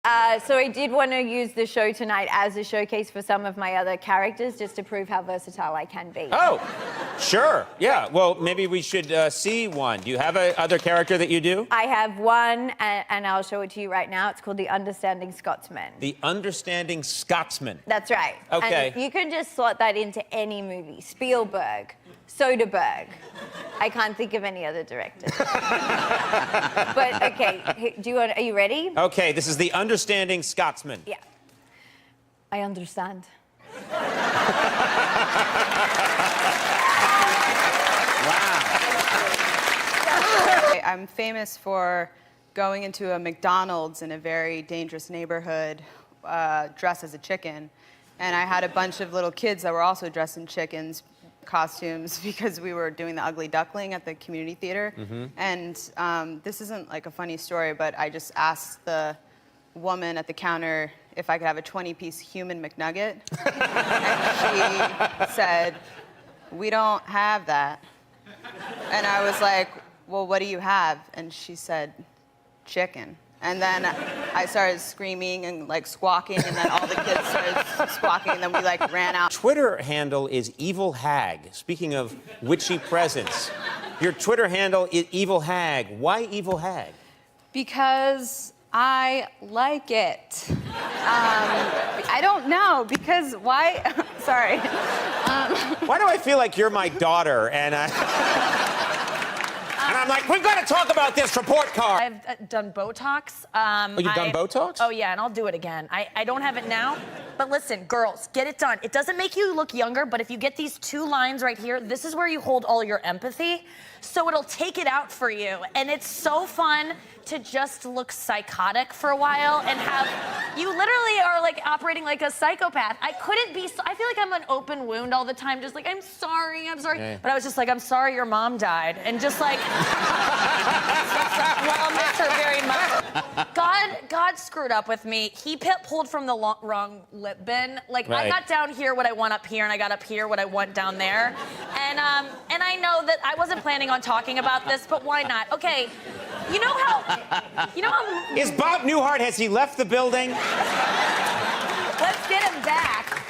So I did want to use the show tonight as a showcase for some of my other characters, just to prove how versatile I can be. Oh, sure. Yeah. Well, maybe we should see one. Do you have a other character that you do? I have one, and I'll show it to you right now. It's called the Understanding Scotsman. The Understanding Scotsman. That's right. Okay. And you can just slot that into any movie. Spielberg, Soderbergh. I can't think of any other directors. But okay, are you ready? Okay, this is the Understanding Scotsman. Yeah. I understand. I'm famous for going into a McDonald's in a very dangerous neighborhood dressed as a chicken. And I had a bunch of little kids that were also dressed in chickens costumes because we were doing the Ugly Duckling at the community theater. Mm-hmm. And this isn't like a funny story, but I just asked the woman at the counter if I could have a 20-piece human McNugget. And she said, "We don't have that." And I was like, "Well, what do you have?" And she said, "Chicken." And then I started screaming and like squawking, and then all the kids started squawking, and then we like ran out. Twitter handle is Evil Hag. Speaking of witchy presence, your Twitter handle is Evil Hag. Why Evil Hag? Because I like it. I don't know, because why? Sorry. Why do I feel like you're my daughter and and I'm like, we've got to talk about this report card. I've done Botox. Oh, you've done Botox? Oh, yeah, and I'll do it again. I don't have it now, but listen, girls, get it done. It doesn't make you look younger, but if you get these two lines right here, this is where you hold all your empathy, so it'll take it out for you. And it's so fun to just look psychotic for a while and have, you literally are like operating like a psychopath. I couldn't be, I feel like I'm an open wound all the time, just like, I'm sorry. Yeah. But I was just like, I'm sorry your mom died. And just like, well, I'll miss her very much. God screwed up with me. He pulled from the wrong lip bin. Like, right. I got down here what I want up here, and I got up here what I want down there. And I know that I wasn't planning on talking about this, but why not? Okay, you know how... Is Bob Newhart, has he left the building? Let's get him back.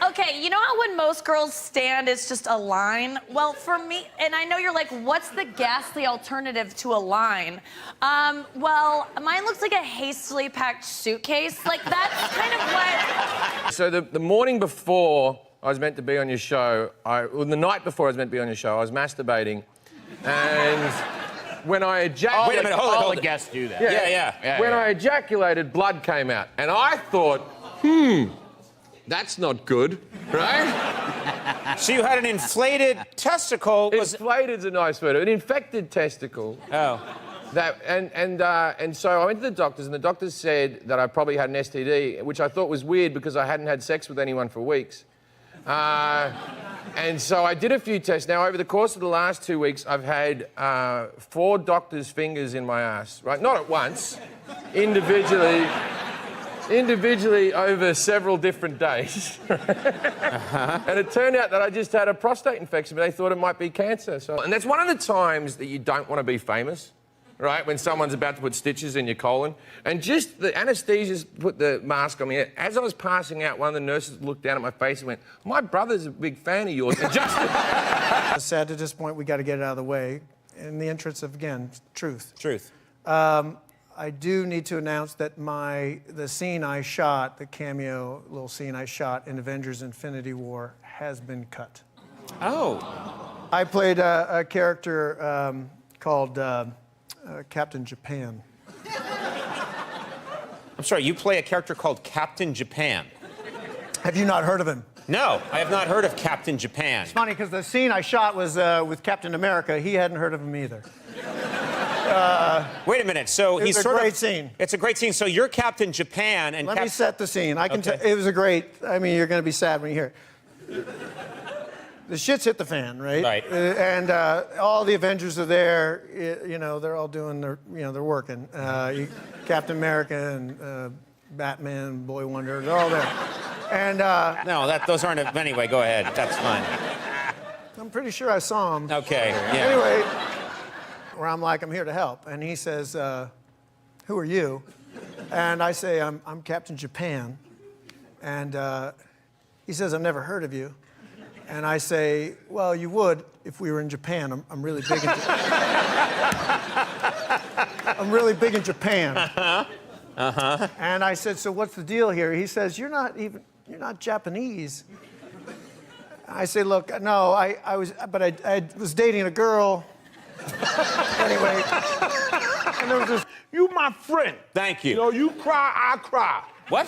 Okay, you know how when most girls stand, it's just a line? Well, for me, and I know you're like, what's the ghastly alternative to a line? Well, mine looks like a hastily packed suitcase. Like, that's kind of what... So the morning before I was meant to be on your show, the night before I was meant to be on your show, I was masturbating, and when I ejaculated... Wait a minute, hold All it. the guests do that. Yeah. When I ejaculated, blood came out, and I thought, that's not good, right? So you had an inflated testicle. Inflated's a nice word. An infected testicle. Oh. And so I went to the doctors, and the doctors said that I probably had an STD, which I thought was weird because I hadn't had sex with anyone for weeks. And so I did a few tests. Now, over the course of the last 2 weeks, I've had 4 doctors' fingers in my ass, right? Not at once, individually over several different days. And it turned out that I just had a prostate infection, but they thought it might be cancer. And that's one of the times that you don't want to be famous, right? When someone's about to put stitches in your colon. And just the anaesthesiast put the mask on me. As I was passing out, one of the nurses looked down at my face and went, "My brother's a big fan of yours." And just... Sad at this point, we got to get it out of the way. In the interest of, again, truth. Truth. I do need to announce that the scene I shot, the cameo little scene I shot in Avengers Infinity War has been cut. Oh. I played a character called Captain Japan. I'm sorry, you play a character called Captain Japan. Have you not heard of him? No, I have not heard of Captain Japan. It's funny because the scene I shot was with Captain America. He hadn't heard of him either. Wait a minute, so he's It's a great scene. It's a great scene. So you're Captain Japan and... Let me set the scene. I can Okay. it was a great... I mean, you're going to be sad when you hear it. The shit's hit the fan, right? Right. And all the Avengers are there. You know, they're all doing their... You know, they're working. Captain America and Batman, Boy Wonder, they're all there. And... No, those aren't... Anyway, go ahead. That's fine. I'm pretty sure I saw him. Okay, yeah. Anyway, where I'm like, I'm here to help. And he says, who are you? And I say, I'm Captain Japan. And he says, I've never heard of you. And I say, well, you would if we were in Japan. I'm really big in I'm really big in Japan. And I said, so what's the deal here? He says, you're not Japanese. I say, look, no, I was dating a girl. Anyway, and there was this. You my friend. Thank you. You know, you cry, I cry. What?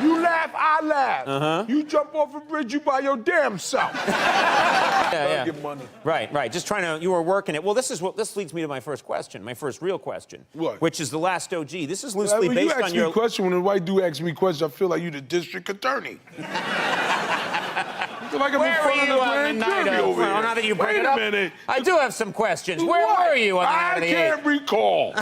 You laugh, I laugh. You jump off a bridge, you by your damn self. Yeah. Get money. Right. Just trying to. You were working it. Well, this leads me to my first question, my first real question. What? Which is the last OG. This is loosely When based you on ask your. me a question, when a white dude asks me questions, I feel like you the district attorney. I feel like I'm Where in were front of you the on the grand night jury of? over Well, here. now that you bring it up, Wait a minute. I do have some questions. Where What? were you on the night of the 8th? I can't recall.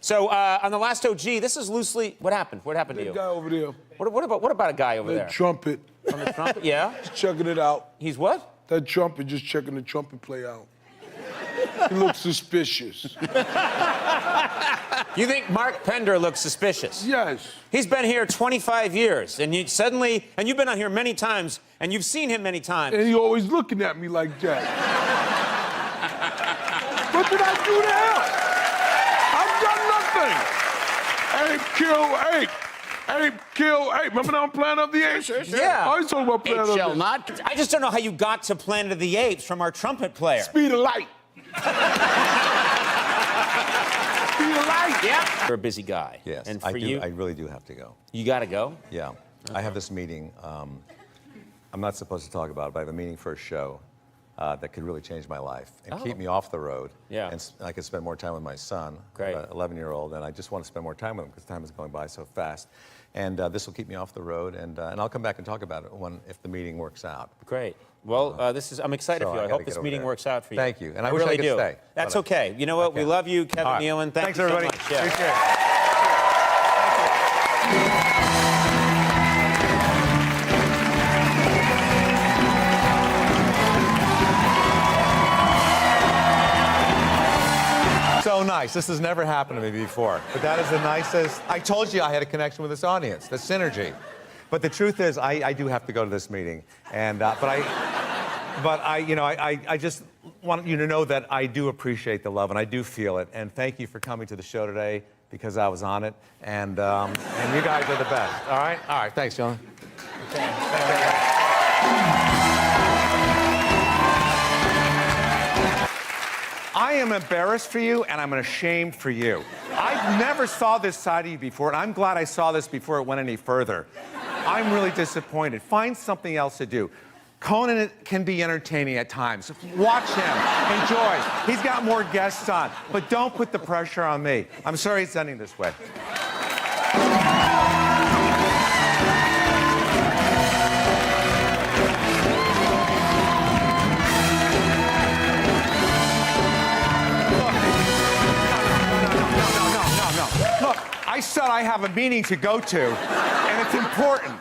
So on the last OG, this is loosely. What happened? What happened to That you? guy over there, What about a guy over that there? trumpet, On the trumpet? Yeah. just checking it out. He's what? That trumpet, just checking the trumpet play out. He looks suspicious. You think Mark Pender looks suspicious? Yes. He's been here 25 years, and you've been on here many times, and you've seen him many times. And he always looking at me like that. What did I do to him? I've done nothing. Ape kill ape. Remember on Planet of the Apes? Sure. Yeah. I always talk about Planet of the Apes. Not. I just don't know how you got to Planet of the Apes from our trumpet player. Speed of light. Speed of light. Yeah. You're a busy guy. Yes, And for I do. you, I really do have to go. you got to go. Yeah, I have this meeting. I'm not supposed to talk about it, but I have a meeting for a show that could really change my life and keep me off the road. Yeah. And I could spend more time with my son, Great. 11-year-old, and I just want to spend more time with him because time is going by so fast. And this will keep me off the road, and I'll come back and talk about it if the meeting works out. Great. Well, I'm excited So for you. I I gotta hope this get over meeting there. works out for you. Thank you. And I wish I really could do. stay, That's but okay. You know what? We can't. love you, Kevin All right. Nealon. Thanks, you everybody. So much. Yeah. Appreciate it. So nice. This has never happened to me before. But that is the nicest. I told you I had a connection with this audience, the synergy. But the truth is, I do have to go to this meeting. And but I just want you to know that I do appreciate the love and I do feel it. And thank you for coming to the show today because I was on it. And you guys are the best. All right. All right. Thanks, John. I am embarrassed for you, and I'm ashamed for you. I never saw this side of you before, and I'm glad I saw this before it went any further. I'm really disappointed. Find something else to do. Conan can be entertaining at times. Watch him. Enjoy. He's got more guests on, but don't put the pressure on me. I'm sorry it's ending this way. Look, I said I have a meeting to go to, and it's important.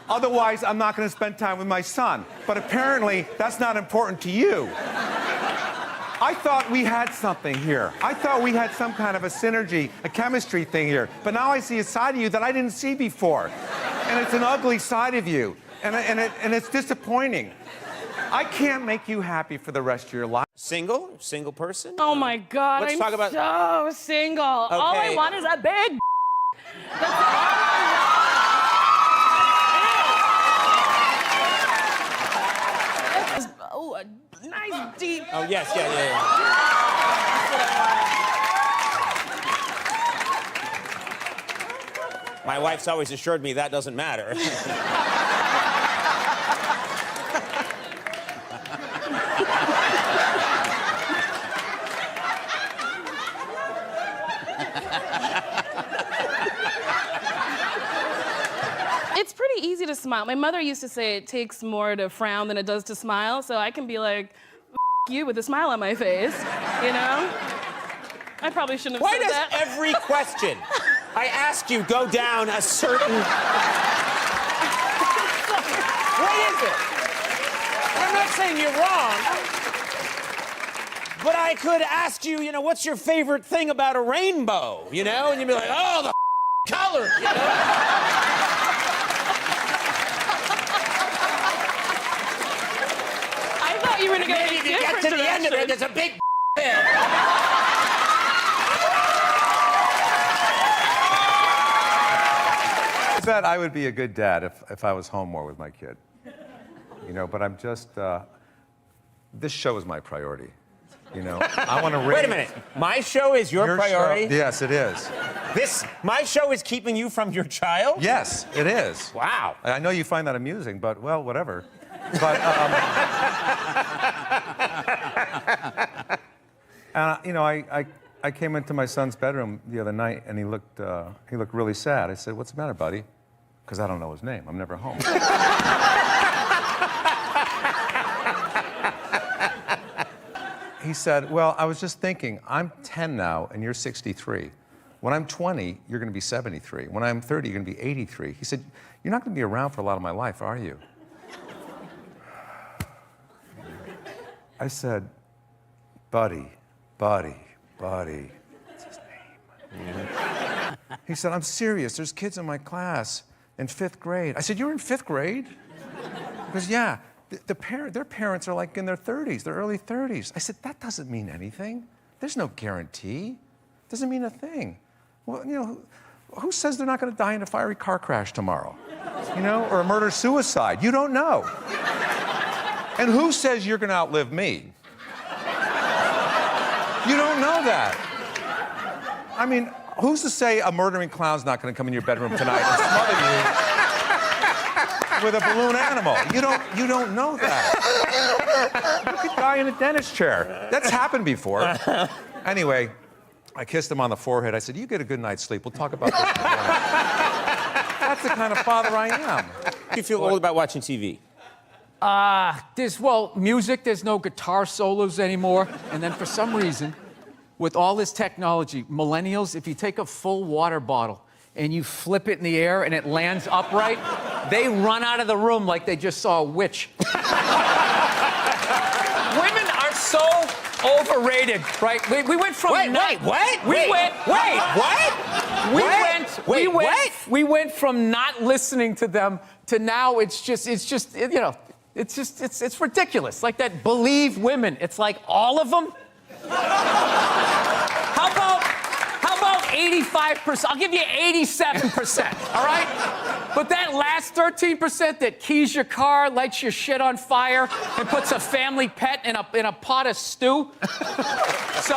Otherwise, I'm not going to spend time with my son. But apparently, that's not important to you. I thought we had something here. I thought we had some kind of a synergy, a chemistry thing here. But now I see a side of you that I didn't see before. And it's an ugly side of you. And it's disappointing. I can't make you happy for the rest of your life. Single person? Oh my God, Let's I'm talk about- so single. All I Okay. want is a big. That's all I want. Oh, a nice deep. Oh, yes, yeah. My wife's always assured me that doesn't matter. It's pretty easy to smile. My mother used to say it takes more to frown than it does to smile, so I can be like, F you with a smile on my face, you know? I probably shouldn't have Why said does that. every question I ask you go down a certain... What is it? I'm not saying you're wrong, but I could ask you, what's your favorite thing about a rainbow, And you'd be like, oh, the color. You know? I thought you were gonna go Maybe in if a you get different to the end of it, direction. there's a big head. I bet I would be a good dad if I was home more with my kid. You know, but I'm just, this show is my priority. You know, I want to raise... Wait a minute. My show is your priority? Show, yes, it is. My show is keeping you from your child? Yes, it is. Wow. I know you find that amusing, but, well, whatever. But, and, you know, I came into my son's bedroom the other night, and he looked really sad. I said, "What's the matter, buddy?" Because I don't know his name. I'm never home. He said, "Well, I was just thinking, I'm 10 now, and you're 63. When I'm 20, you're going to be 73. When I'm 30, you're going to be 83. He said, "You're not going to be around for a lot of my life, are you?" I said, buddy. What's his name? He said, "I'm serious. There's kids in my class in 5th grade." I said, "You're in 5th grade?" He goes, "Yeah. Their parents are like in their 30s, their early 30s. I said, "That doesn't mean anything. There's no guarantee. Doesn't mean a thing. Well, you know, who says they're not going to die in a fiery car crash tomorrow? You know, or a murder-suicide? You don't know. And who says you're going to outlive me? You don't know that. I mean, who's to say a murdering clown's not going to come in your bedroom tonight and smother you with a balloon animal? You don't know that. You could die in a dentist chair. That's happened before. Anyway, I kissed him on the forehead. I said, "You get a good night's sleep. We'll talk about this tomorrow." That's the kind of father I am. Do you feel old about watching TV? Well, music, there's no guitar solos anymore. And then for some reason, with all this technology, millennials, if you take a full water bottle and you flip it in the air and it lands upright, they run out of the room like they just saw a witch. Women are so overrated, right? We went from... We went from not listening to them to now it's ridiculous. Like that Believe women. It's like all of them. How about 85%? I'll give you 87%, all right? But that last 13% that keys your car, lights your shit on fire, and puts a family pet in a pot of stew. So,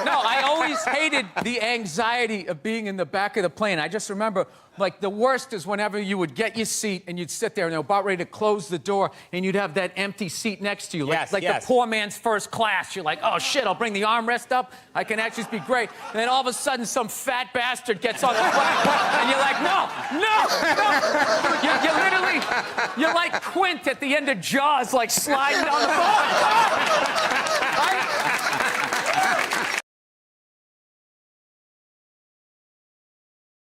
no, I always hated the anxiety of being in the back of the plane. I just remember, like, the worst is whenever you would get your seat and you'd sit there and they're about ready to close the door and you'd have that empty seat next to you. Like the poor man's first class. You're like, "Oh, shit, I'll bring the armrest up. I can actually be great." And then all of a sudden, some fat bastard gets on the front and you're like, no. You're like Quint at the end of Jaws, like sliding down the phone. Right?